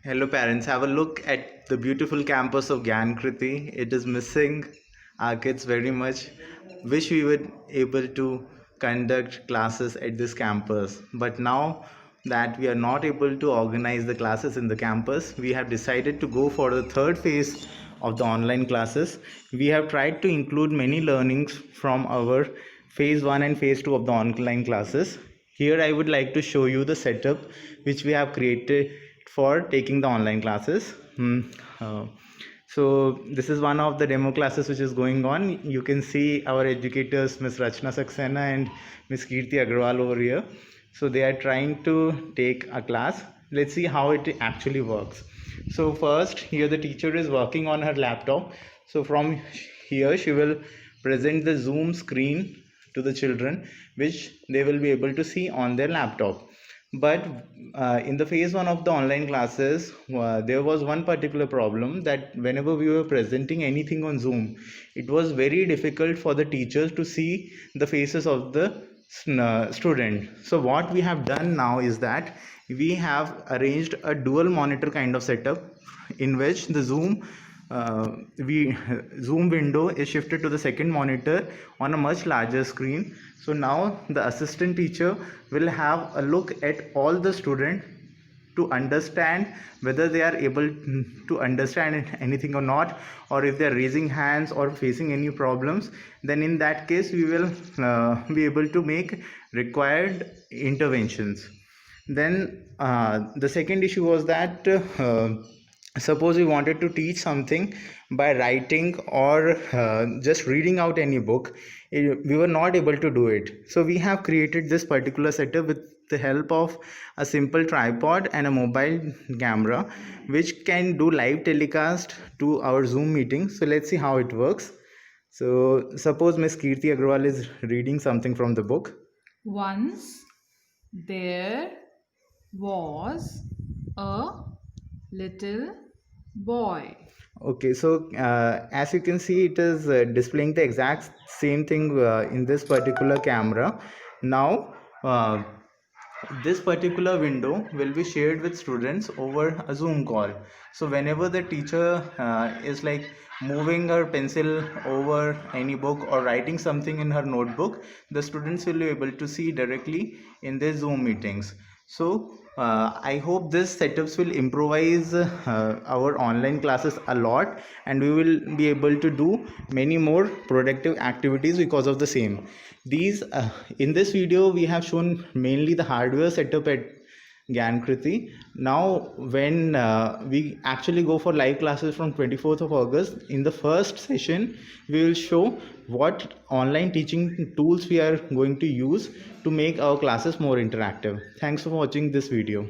Hello parents, have a look at the beautiful campus of Gyankriti. It is missing our kids very much. Wish we were able to conduct classes at this campus. But now that we are not able to organize the classes in the campus, we have decided to go for the third phase of the online classes. We have tried to include many learnings from our phase 1 and phase 2 of the online classes. Here I would like to show you the setup which we have created for taking the online classes. Uh, so this is one of the demo classes which is going on. You can see our educators, Ms. Rachna Saxena and Ms. Kirti Agrawal over here. So they are trying to take a class. Let's see how it actually works. So first, here the teacher is working on her laptop. So from here she will present the Zoom screen to the children, which they will be able to see on their laptop. But in the phase 1 of the online classes, there was one particular problem that whenever we were presenting anything on Zoom, it was very difficult for the teachers to see the faces of the student. So what we have done now is that we have arranged a dual monitor kind of setup in which the we Zoom window is shifted to the second monitor on a much larger screen. So now the assistant teacher will have a look at all the students to understand whether they are able to understand anything or not, or if they are raising hands or facing any problems. Then in that case we will be able to make required interventions. Then the second issue was that suppose we wanted to teach something by writing or just reading out any book, we were not able to do it. So we have created this particular setup with the help of a simple tripod and a mobile camera, which can do live telecast to our Zoom meeting. So let's see how it works. So suppose Miss Kirti Agrawal is reading something from the book. Once there was a little boy. Okay, so as you can see, it is displaying the exact same thing in this particular camera. Now, this particular window will be shared with students over a Zoom call. So whenever the teacher is like moving her pencil over any book or writing something in her notebook, the students will be able to see directly in their Zoom meetings. So I hope this setups will improvise our online classes a lot, and we will be able to do many more productive activities because of the same. These in this video we have shown mainly the hardware setup at Gyankriti. Now when we actually go for live classes from 24th of August, in the first session we will show what online teaching tools we are going to use to make our classes more interactive. Thanks for watching this video.